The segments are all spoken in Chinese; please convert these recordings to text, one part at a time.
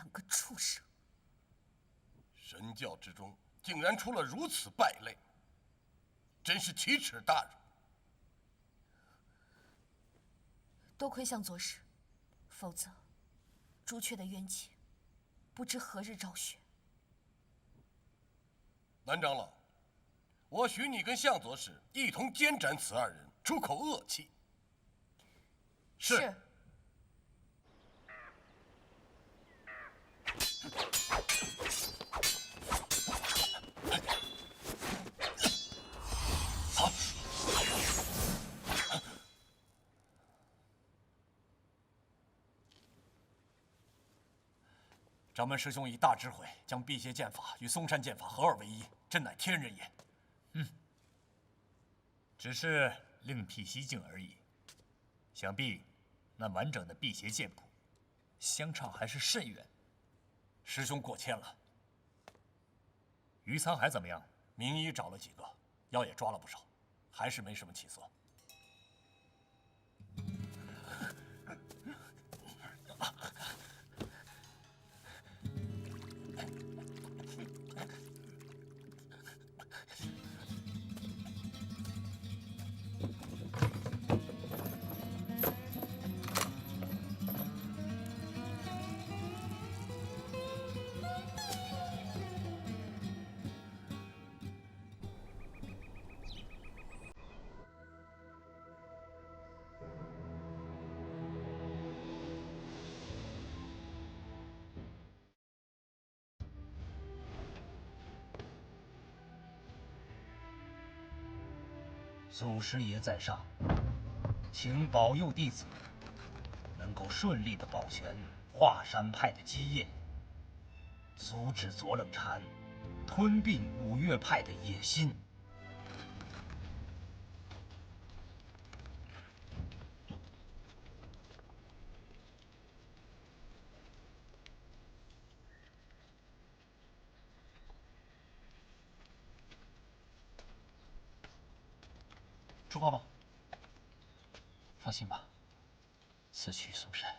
两个畜生！神教之中竟然出了如此败类，真是奇耻大辱。多亏向左使，否则朱雀的冤气不知何日昭雪。南长老，我许你跟向左使一同监斩此二人，出口恶气。是。好。掌门师兄以大智慧，将辟邪剑法与嵩山剑法合二为一，真乃天人也。只是另辟蹊径而已。想必那完整的辟邪剑谱，相差还是甚远。师兄过谦了。于沧海怎么样？名医找了几个，妖也抓了不少，还是没什么起色。祖师爷在上，请保佑弟子能够顺利的保全华山派的基业，阻止左冷禅吞并五岳派的野心。出发吧。放心吧，此去嵩山，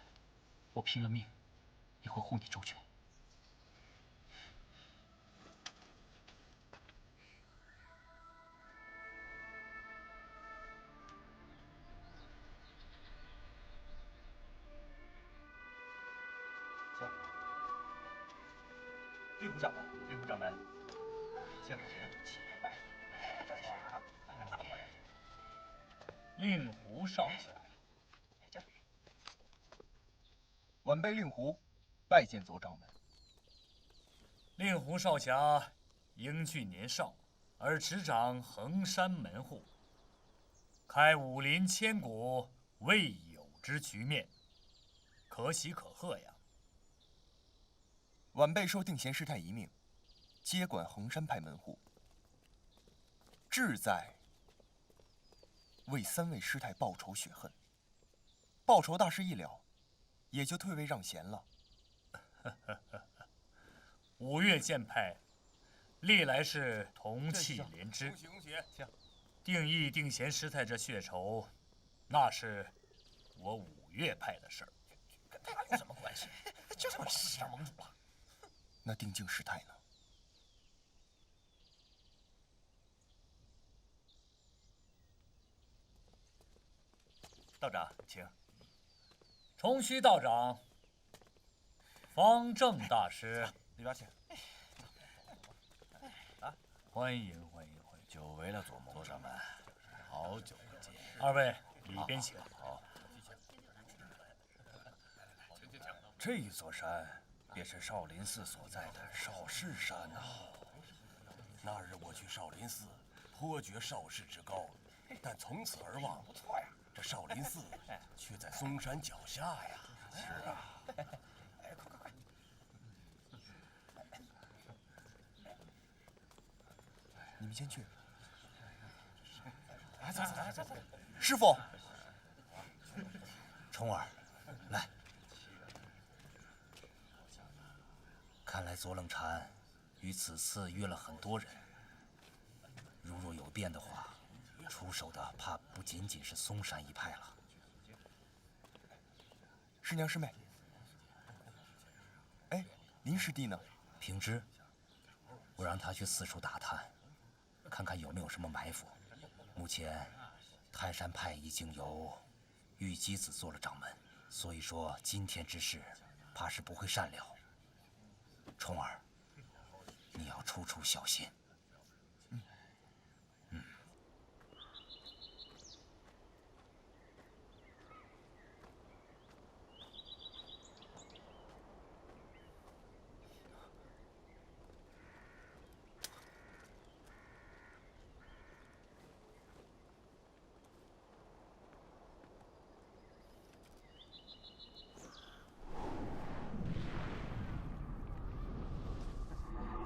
我拼了命也会护你周全。行。令狐掌门，令狐掌门，谢主持。令狐少侠，晚辈令狐拜见左掌门。令狐少侠英俊年少，而执掌衡山门户，开武林千古未有之局面，可喜可贺呀！晚辈受定闲师太遗命，接管衡山派门户，志在为3位师太报仇雪恨。报仇大事一了，也就退位让贤了。五岳剑派历来是同气连枝，定义定闲师太这血仇，那是我五岳派的事儿，跟他有什么关系？就这么瞎蒙主啊！那定静师太呢？道长，请。重虚道长，方正大师，里边请。啊，欢迎欢迎欢迎！久违了，左掌门，好久不见。二位里边请。好。这座山便是少林寺所在的少室山啊。那日我去少林寺，颇觉少室之高，但从此而望，不错呀。这少林寺却在嵩山脚下呀！是啊。哎，快！你们先去。哎，走！师傅，虫儿，来。看来左冷禅于此次约了很多人，如若有变的话，出手的怕不仅仅是嵩山一派了。师娘师妹，哎，林师弟呢？平之，我让他去四处打探，看看有没有什么埋伏。目前，泰山派已经由玉姬子做了掌门，所以说今天之事，怕是不会善了。冲儿，你要处处小心。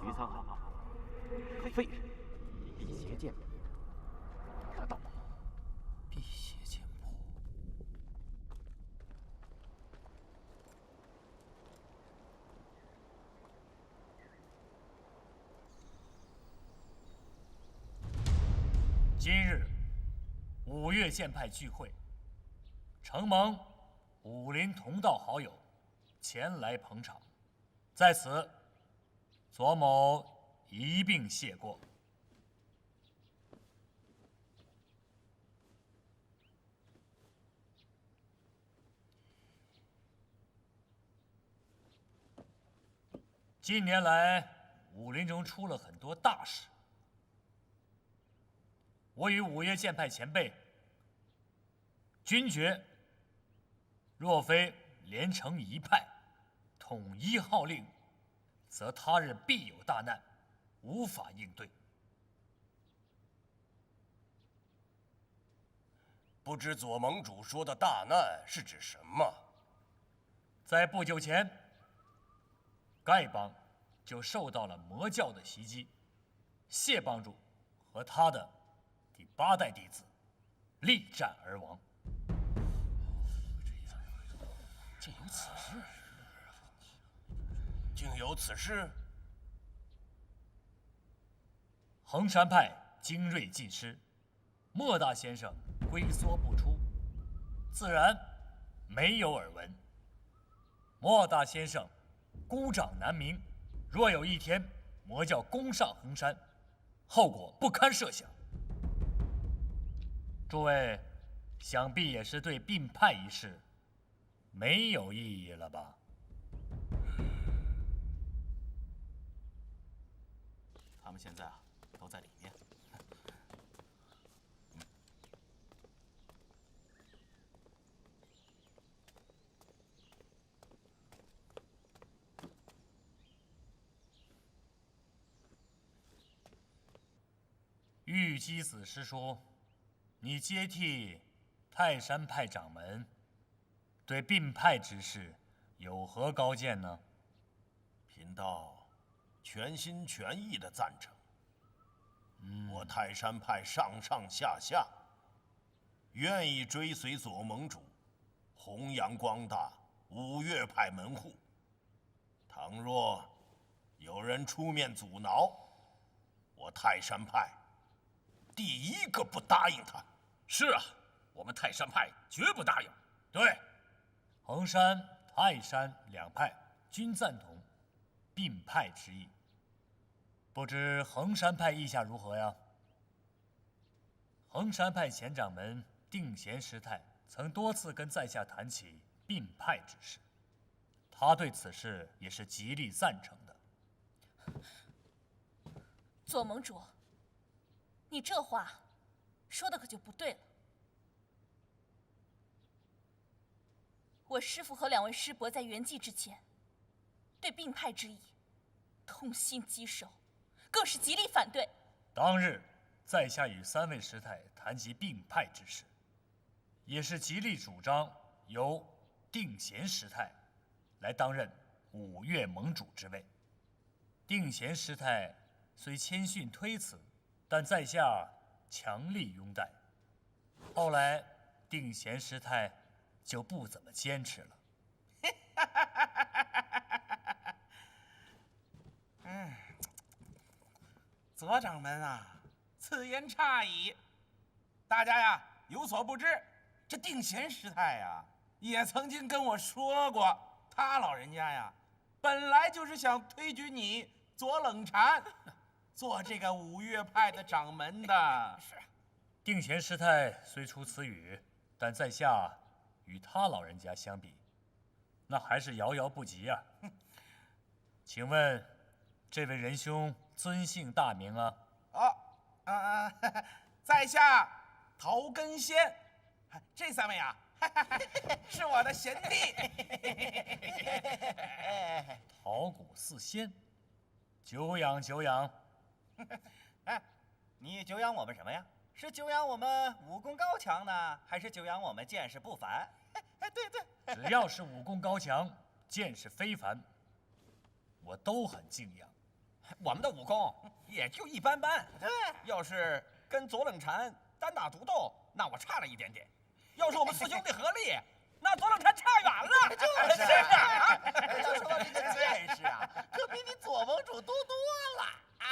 余沧好，废人，辟邪剑谱，得到。辟邪剑谱。今日五岳剑派聚会，承蒙武林同道好友前来捧场，在此左某一并谢过。近年来，武林中出了很多大事。我与五岳剑派前辈均觉，若非连成一派，统一号令，则他日必有大难，无法应对。不知左盟主说的大难是指什么？在不久前，丐帮就受到了魔教的袭击，谢帮主和他的第8代弟子力战而亡。竟有此事！竟有此事！衡山派精锐尽失，莫大先生龟缩不出，自然没有耳闻。莫大先生孤掌难鸣，若有一天魔教攻上衡山，后果不堪设想。诸位想必也是对并派一事没有异议了吧？他们现在都在里面。玉姬子师叔，你接替泰山派掌门，对并派之事有何高见呢？贫道全心全意的赞成。我泰山派上上下下愿意追随左盟主，弘扬光大五岳派门户。倘若有人出面阻挠，我泰山派第一个不答应他。是啊，我们泰山派绝不答应。对，衡山、泰山两派均赞同并派之意。不知衡山派意下如何呀？衡山派前掌门定贤师太曾多次跟在下谈起并派之事，他对此事也是极力赞成的。左盟主，你这话说的可就不对了。我师父和2位师伯在圆寂之前，对并派之意痛心疾首，更是极力反对。当日，在下与3位师太谈及并派之事，也是极力主张由定贤师太来担任五岳盟主之位。定贤师太虽谦逊推辞，但在下强力拥戴。后来，定贤师太就不怎么坚持了。左掌门啊，此言差矣。大家呀有所不知，这定贤师太呀也曾经跟我说过，他老人家呀本来就是想推举你左冷禅做这个五岳派的掌门的。是。定贤师太虽出此语，但在下与他老人家相比，那还是遥遥不及啊。请问，这位仁兄尊姓大名啊？在下陶根仙，这3位啊，是我的贤弟。陶谷四仙，久仰久仰。你久仰我们什么呀？是久仰我们武功高强呢，还是久仰我们见识不凡？对，只要是武功高强、见识非凡，我都很敬仰。我们的武功也就一般般。对，要是跟左冷禅单打独斗，那我差了一点点；要是我们4兄弟合力，那左冷禅差远了。就是啊，要说到这个见识啊，可比你左盟主多多了啊，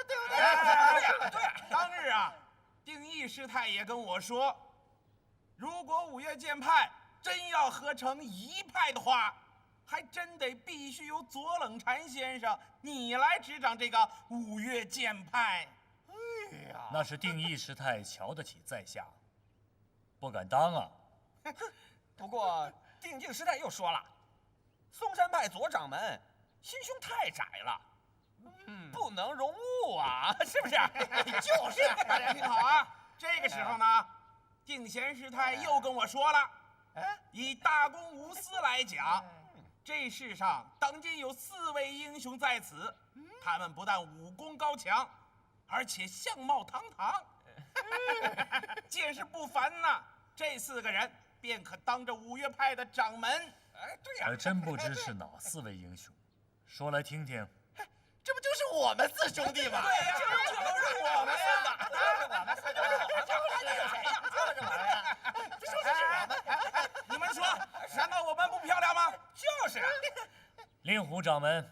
对不对？对。当日啊，定义师太也跟我说，如果五岳剑派真要合成一派的话，还真得必须由左冷禅先生你来执掌这个五岳剑派。哎呀，那是定义师太瞧得起在下，不敢当啊。不过定境师太又说了，嵩山派左掌门心胸太窄了，不能容物啊，是不是？就是。大家听好啊，这个时候呢，定贤师太又跟我说了，以大公无私来讲，这世上当今有4位英雄在此，他们不但武功高强，而且相貌堂堂，见识不凡呐。这4个人便可当着五岳派的掌门。对呀，还真不知是哪4位英雄，说来听听。这不就是我们4兄弟吗？对呀，就是我们呀！就是我们4个，还有谁呀？就是我们呀！这说的是我们。你们说，难道我们不漂亮吗？就是。令狐掌门，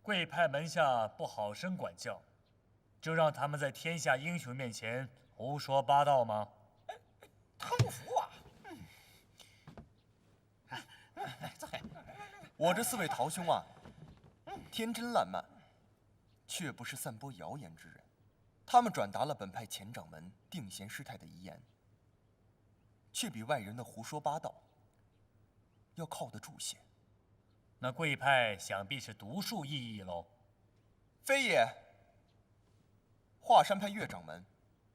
贵派门下不好生管教，就让他们在天下英雄面前胡说八道吗？他不服啊！我这4位陶兄啊，天真烂漫，却不是散播谣言之人。他们转达了本派前掌门定贤师太的遗言，却比外人的胡说八道要靠得住些。那贵派想必是独树异义喽。非也，华山派岳掌门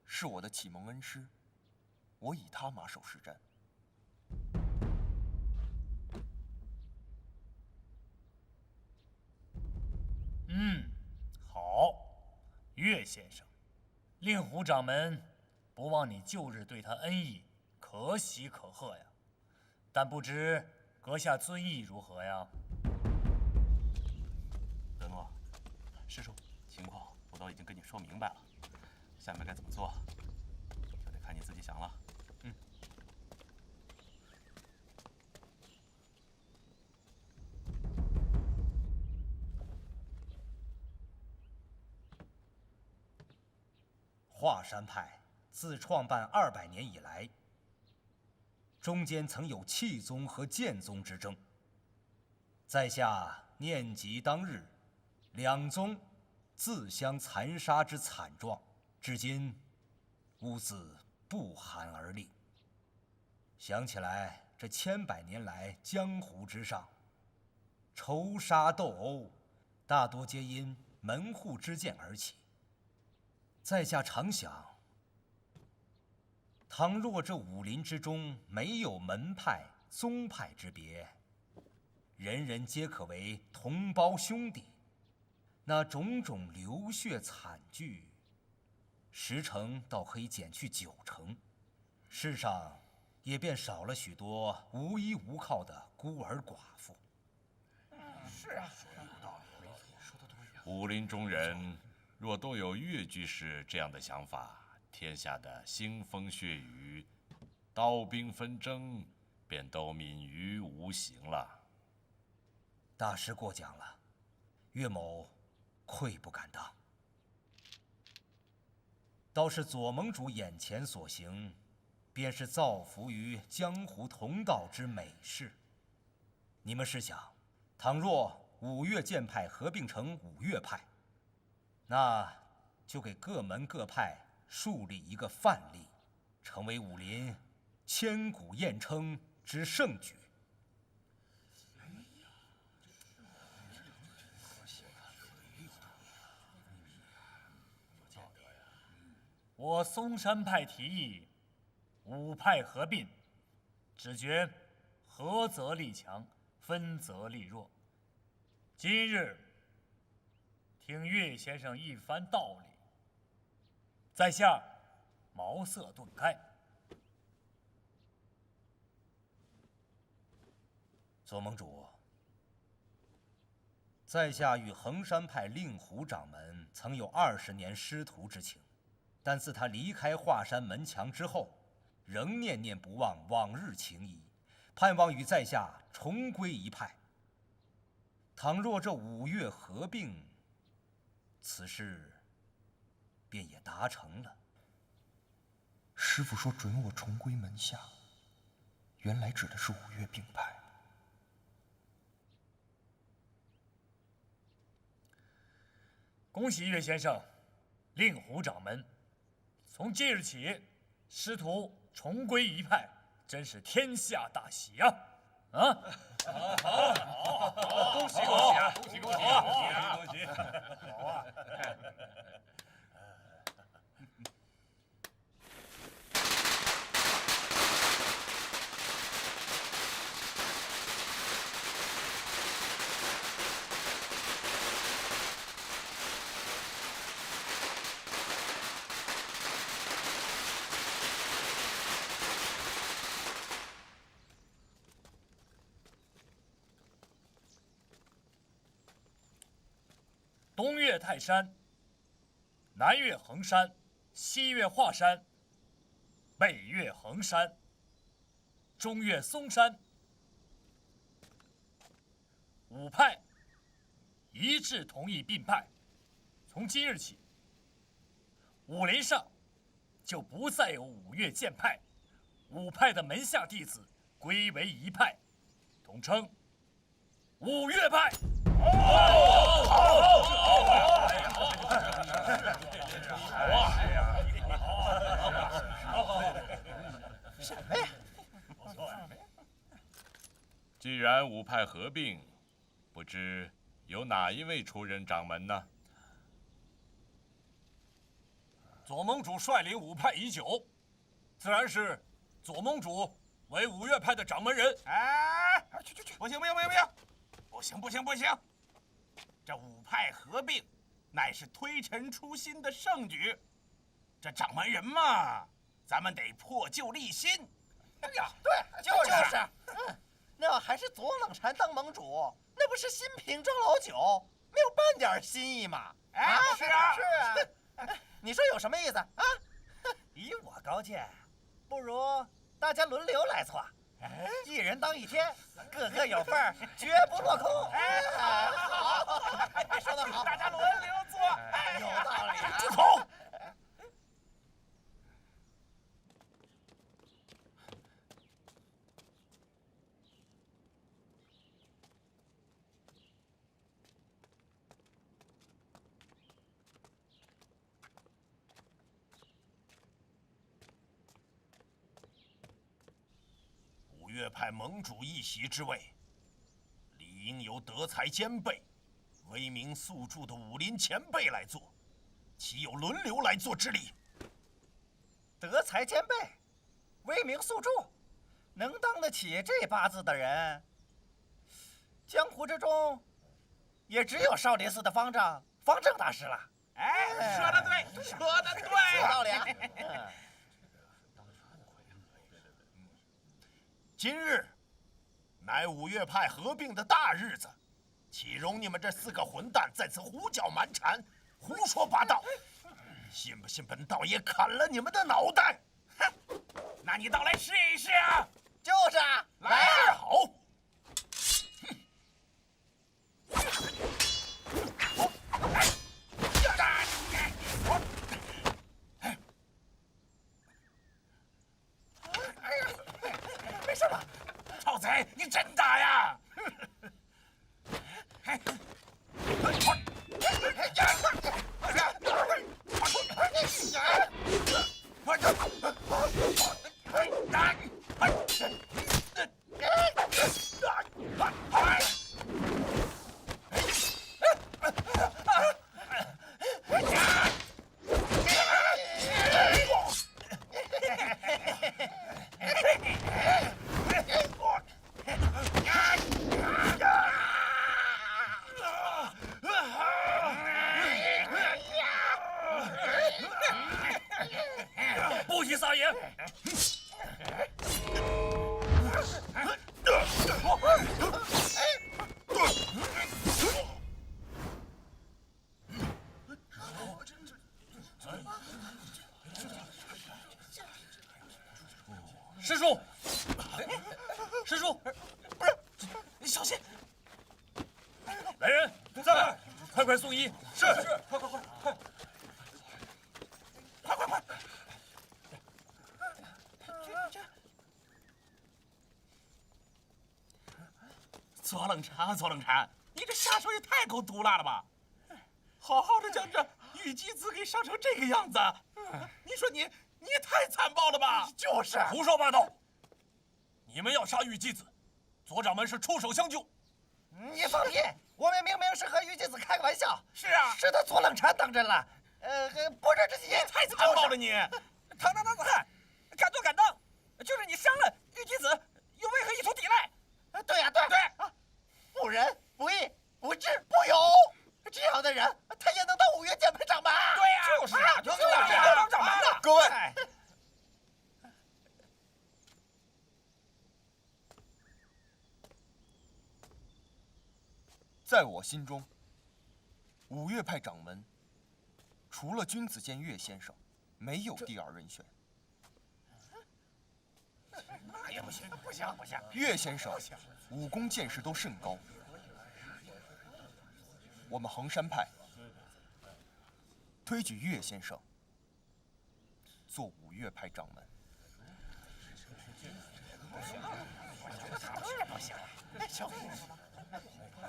是我的启蒙恩师，我以他马首是瞻。好，岳先生，令狐掌门不忘你旧日对他恩义，可喜可贺呀。但不知阁下尊意如何呀？德诺，师叔，情况我都已经跟你说明白了，下面该怎么做，就得看你自己想了。华山派自创办200年以来，中间曾有气宗和剑宗之争。在下念及当日2宗自相残杀之惨状，至今吾自不寒而栗。想起来，这100年来江湖之上，仇杀斗殴，大多皆因门户之见而起。在下常想，倘若这武林之中没有门派、宗派之别，人人皆可为同胞兄弟，那种种流血惨剧，10成倒可以减去9成，世上也便少了许多无依无靠的孤儿寡妇。是啊，武林中人若都有岳居士这样的想法，天下的腥风血雨、刀兵纷争便都泯于无形了。大师过奖了，岳某愧不敢当。倒是左盟主眼前所行，便是造福于江湖同道之美事。你们试想，倘若五岳剑派合并成五岳派，那就给各门各派树立一个范例，成为武林千古艳称之盛举。我嵩山派提议五派合并，只觉合则力强，分则力弱。今日听岳先生一番道理，在下茅塞顿开。左盟主，在下与衡山派令狐掌门曾有20年师徒之情，但自他离开华山门墙之后，仍念念不忘往日情谊，盼望与在下重归一派。倘若这五岳合并，此事便也达成了。师父说准我重归门下，原来指的是五岳并派。恭喜岳先生，令狐掌门，从今日起，师徒重归一派，真是天下大喜啊！啊！好，恭喜恭喜啊！恭喜恭喜恭喜恭喜！好啊！东岳泰山，南岳衡山，西岳华山，北岳衡山，中岳嵩山，五派一致同意并派。从今日起，武林上就不再有五岳剑派，五派的门下弟子归为一派，统称五岳派。什么呀？既然五派合并，不知有哪一位出任掌门呢？左盟主率领五派已久，自然是左盟主为五岳派的掌门人。哎，去，不行，不行！这五派合并，乃是推陈出新的盛举。这掌门人嘛，咱们得破旧立新。哎呀，对，就是，那还是左冷禅当盟主，那不是新瓶装老酒，没有半点新意嘛？哎，是啊，你说有什么意思啊？以我高见，不如大家轮流来做，一人当一天，个个有份儿，绝不落空。哎，好，说得好，大家轮流做，有道理啊。住口！五岳派盟主一席之位，理应由德才兼备、威名宿著的武林前辈来做，岂有轮流来做之理？德才兼备，威名宿著，能当得起这八字的人，江湖之中也只有少林寺的方丈方正大师了。哎，说得对，有道理啊。今日乃五岳派合并的大日子，岂容你们这4个混蛋在此胡搅蛮缠、胡说八道？信不信本道爷砍了你们的脑袋？哼，那你倒来试一试啊！就是啊，来啊！好。没事吧？臭贼，你真打呀！快送医！是，快快快快！快快快！左冷禅，你这下手也太够毒辣了吧！好好的将这玉姬子给伤成这个样子，你说你也太残暴了吧！就是，胡说八道！你们要杀玉姬子，左掌门是出手相救。你放屁！我们明明是和玉姬子开个玩笑。是啊，是他左冷禅当真了。不是这些，太残暴了你！唐汉，敢做敢当，就是你伤了玉姬子，又为何一图抵赖？对呀，对啊，不仁不义不智不勇，这样的人他也能当五岳剑门掌门？对呀，就是啊，就是当掌门的。各位，在我心中，五岳派掌门除了君子剑岳先生，没有第二人选。那也不行，不行。岳先生武功见识都甚高，我们衡山派推举岳先生做五岳派掌门。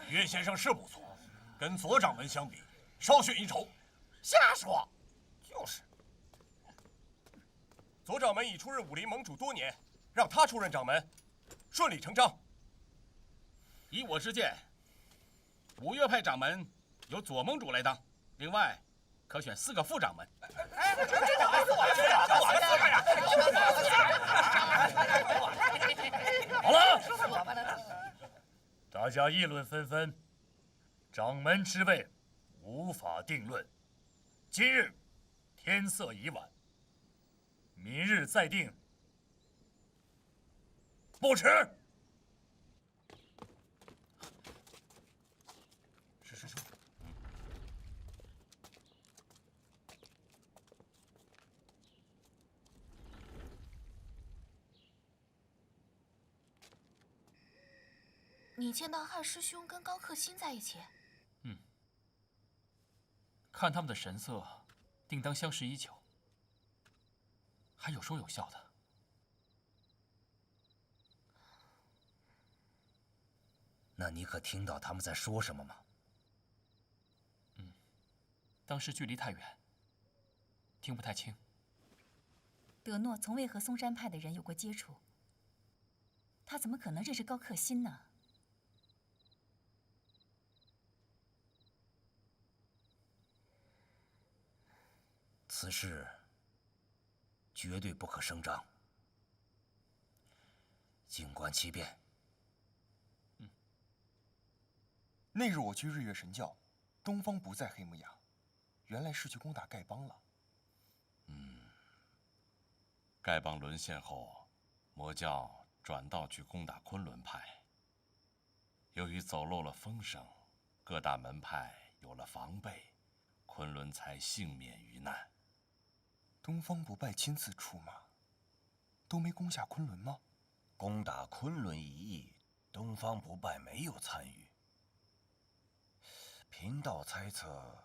岳先生是不错，跟左掌门相比，稍逊一筹。瞎说，就是。左掌门已出任武林盟主多年，让他出任掌门，顺理成章。以我之见，五岳派掌门由左盟主来当，另外可选4个副掌门。好了，大家议论纷纷，掌门之位无法定论。今日天色已晚，明日再定，不迟。是。你见到汉师兄跟高克新在一起？看他们的神色，定当相识已久。还有说有笑的。那你可听到他们在说什么吗？当时距离太远，听不太清。德诺从未和嵩山派的人有过接触，他怎么可能认识高克新呢？此事绝对不可声张，静观其变。那日我去日月神教，东方不在黑木崖，原来是去攻打丐帮了。丐帮沦陷后，魔教转道去攻打昆仑派。由于走漏了风声，各大门派有了防备，昆仑才幸免于难。东方不败亲自出马，都没攻下昆仑吗？攻打昆仑一役，东方不败没有参与。贫道猜测，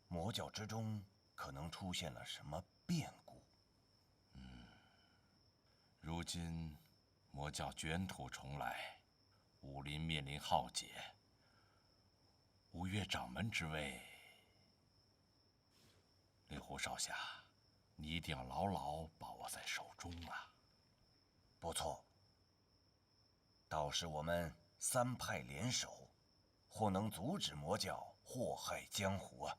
魔教之中可能出现了什么变故。如今魔教卷土重来，武林面临浩劫，五岳掌门之位，令狐少侠，你一定要牢牢把握在手中啊！不错，倒是我们3派联手，或能阻止魔教祸害江湖啊！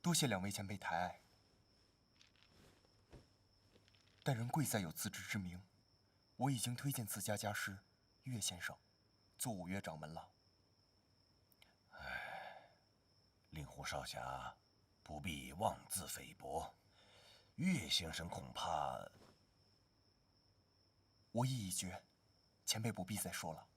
多谢2位前辈抬爱，但仍贵在有自知之明。我已经推荐自家家师岳先生做五岳掌门了。令狐少侠不必妄自菲薄，岳先生恐怕……我意已决，前辈不必再说了。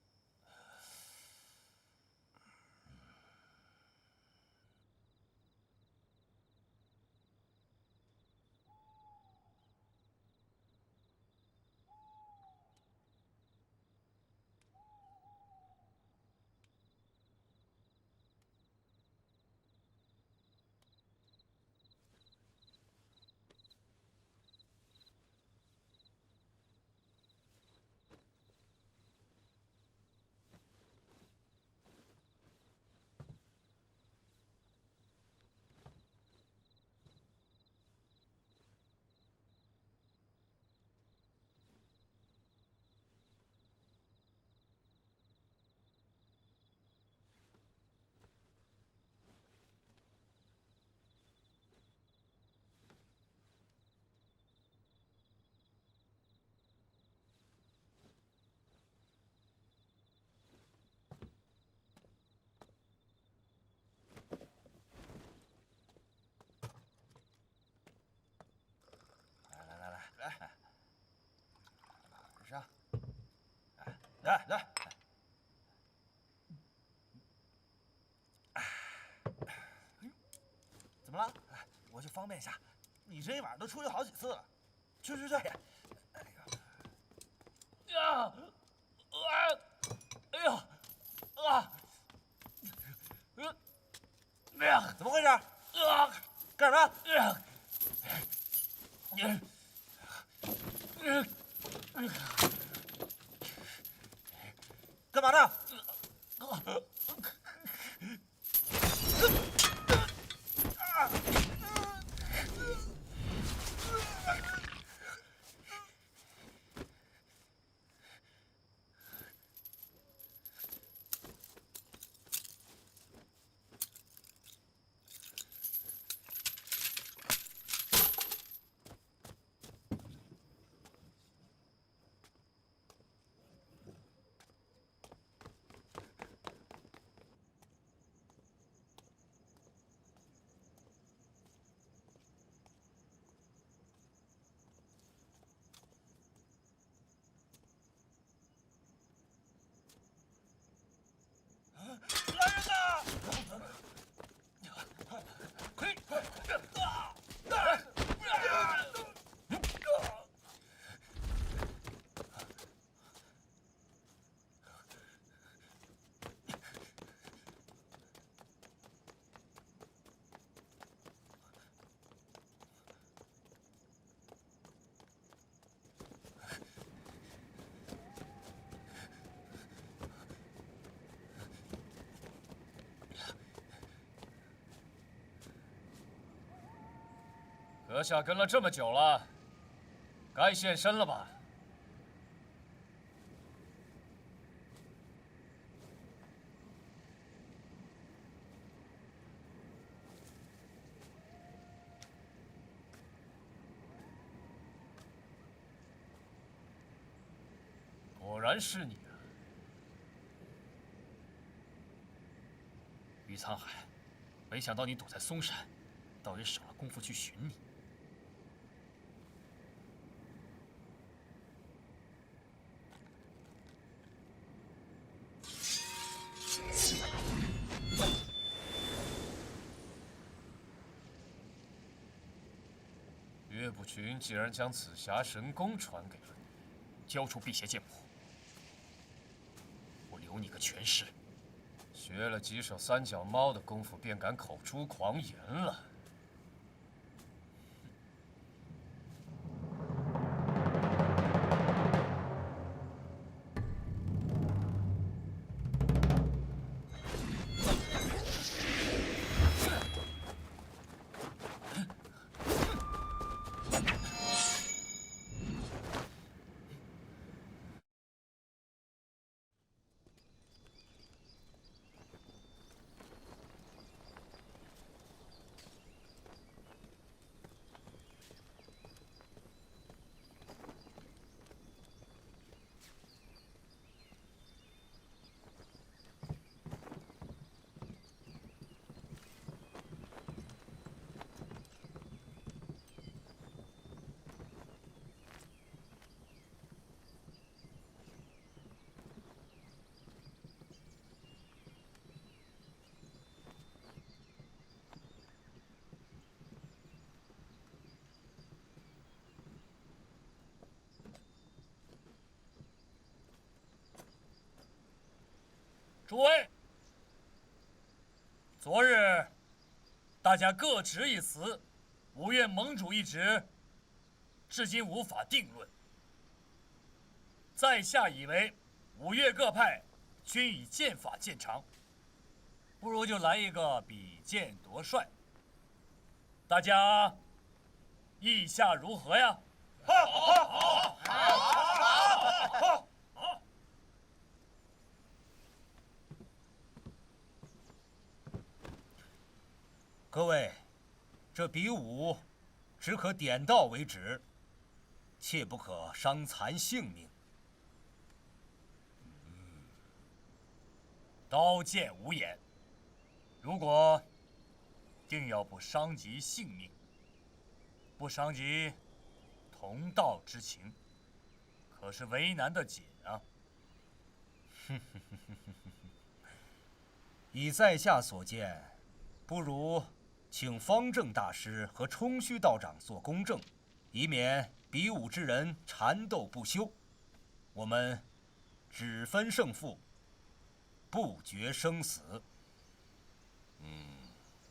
来。怎么了？我去方便一下。你这一晚上都出去好几次了。去。哎呀！怎么回事？干什么？干嘛呢？阁下跟了这么久了，该现身了吧？果然是你啊，于沧海！没想到你躲在嵩山，倒也省了功夫去寻你。岳不群竟然将紫霞神功传给了你，交出辟邪剑谱，我留你个全尸。学了几手三脚猫的功夫，便敢口出狂言了。诸位，昨日大家各执一词，五岳盟主一职，至今无法定论。在下以为，五岳各派均以剑法见长，不如就来一个比剑夺帅。大家意下如何呀？好！各位，这比武只可点到为止，切不可伤残性命。刀剑无眼，如果定要不伤及性命，不伤及同道之情，可是为难的紧啊。以在下所见，不如请方正大师和冲虚道长做公证，以免比武之人缠斗不休。我们只分胜负，不决生死。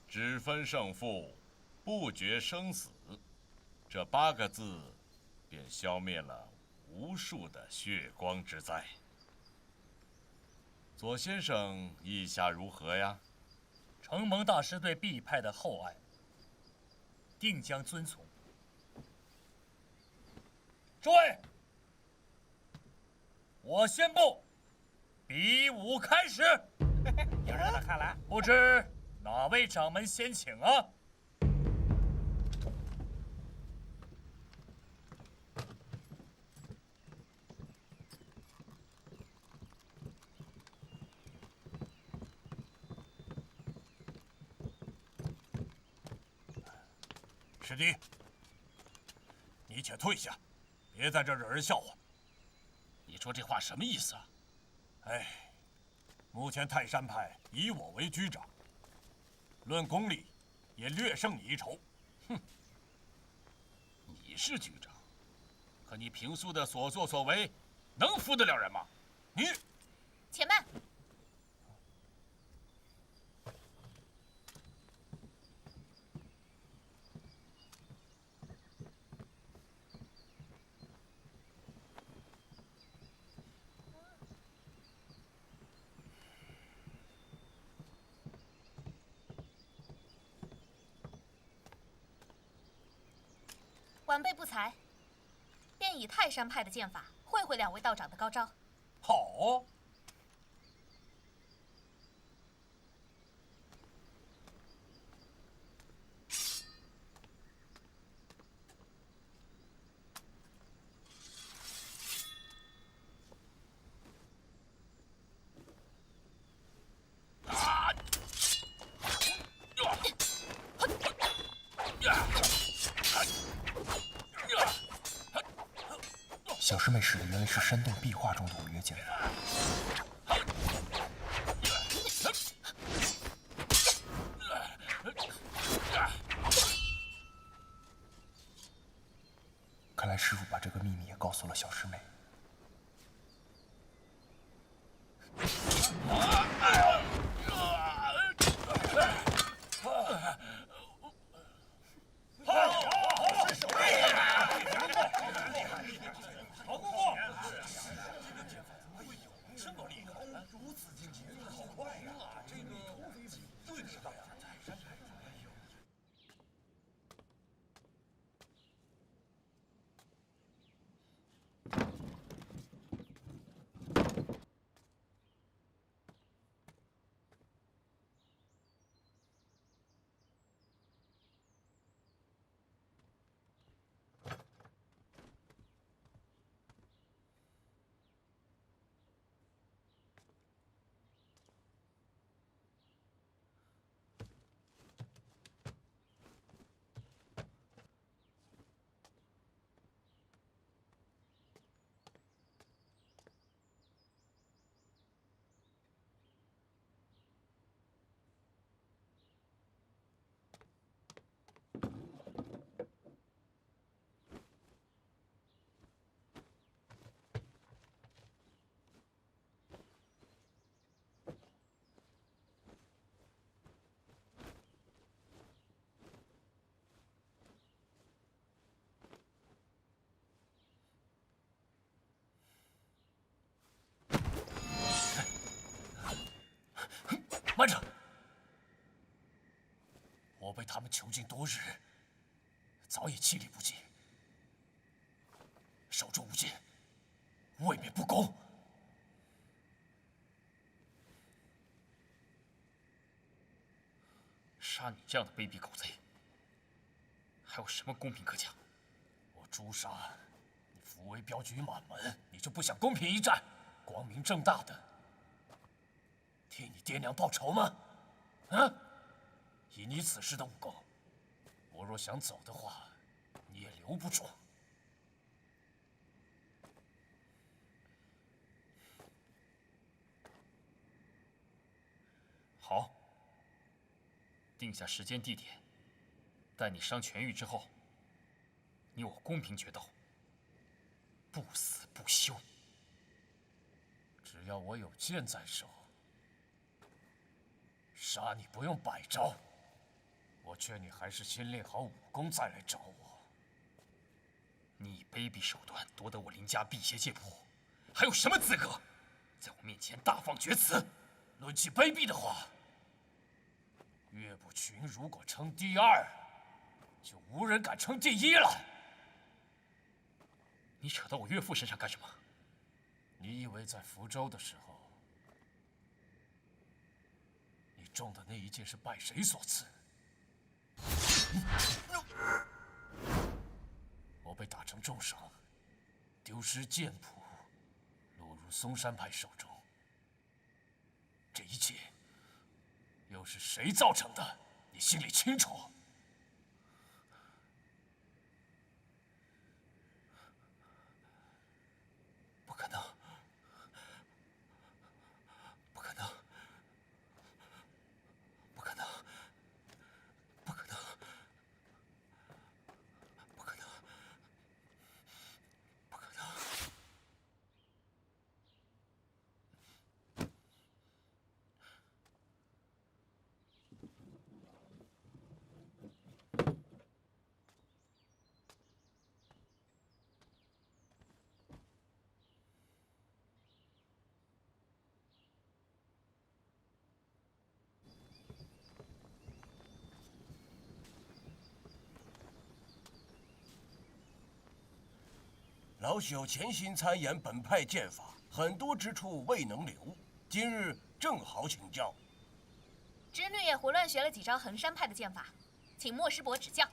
只分胜负，不决生死，这8个字，便消灭了无数的血光之灾。左先生意下如何呀？承蒙大师对毕派的厚爱，定将遵从。诸位，我宣布，比武开始。有人了，看来不知哪位掌门先请啊？师弟，你且退下，别在这惹人笑话。你说这话什么意思啊？哎，目前泰山派以我为居长，论功力也略胜你一筹。你是局长，可你平素的所作所为，能服得了人吗？你，且慢。晚辈不才，便以泰山派的剑法会会2位道长的高招。好。小师妹使的原来是山洞壁画中的五岳剑法。看来师傅把这个秘密也告诉了小师妹。慢着！我被他们囚禁多日，早已气力不济，手中无剑，未免不公。杀你这样的卑鄙狗贼，还有什么公平可讲？我诛杀你，扶为镖局满门，你就不想公平一战，光明正大的替你爹娘报仇吗？啊！以你此时的武功，我若想走的话，你也留不住。定下时间地点，待你伤痊愈之后，你我公平决斗，不死不休。只要我有剑在手，杀你不用100招。我劝你还是先练好武功再来找我。你以卑鄙手段夺得我林家辟邪剑谱，还有什么资格在我面前大放厥词？论起卑鄙的话，岳不群如果称第2，就无人敢称第1了。你扯到我岳父身上干什么？你以为在福州的时候，你中的那一箭是拜谁所赐？我被打成重伤，丢失剑谱，落入嵩山派手中。这一切又是谁造成的？你心里清楚。不可能，不可能，不可能，不可能，不可能，不可能！老朽潜心参研本派剑法，很多之处未能领悟，今日正好请教。织女也胡乱学了几招衡山派的剑法，请莫师伯指教。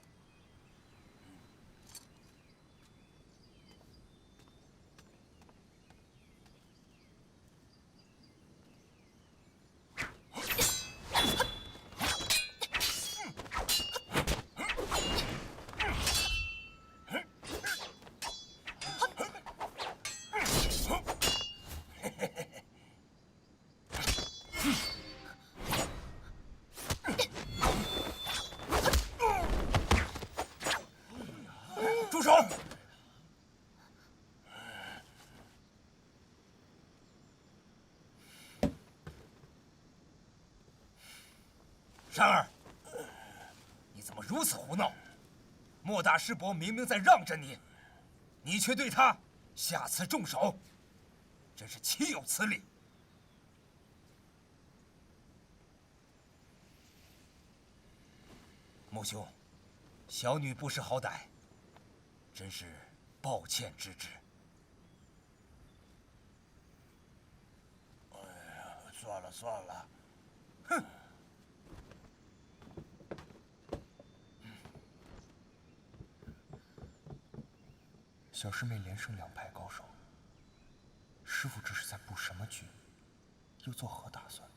住手！山儿，你怎么如此胡闹？莫大师伯明明在让着你，你却对他下此重手，真是岂有此理！穆兄，小女不识好歹，真是抱歉之至。哎呀，算了算了，哼！小师妹连胜2派高手，师傅这是在布什么局？又作何打算？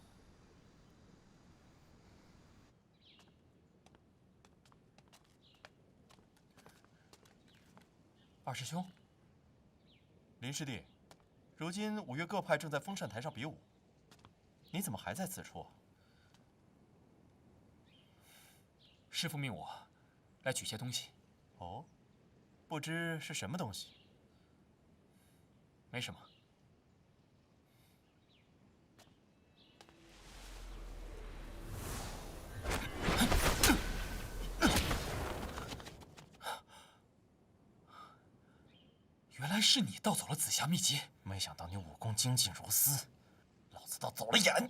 二师兄，林师弟，如今5岳各派正在风扇台上比武，你怎么还在此处？师傅命我来取些东西。哦，不知是什么东西？没什么。原来是你盗走了紫霞秘籍，没想到你武功精进如斯，老子倒走了眼。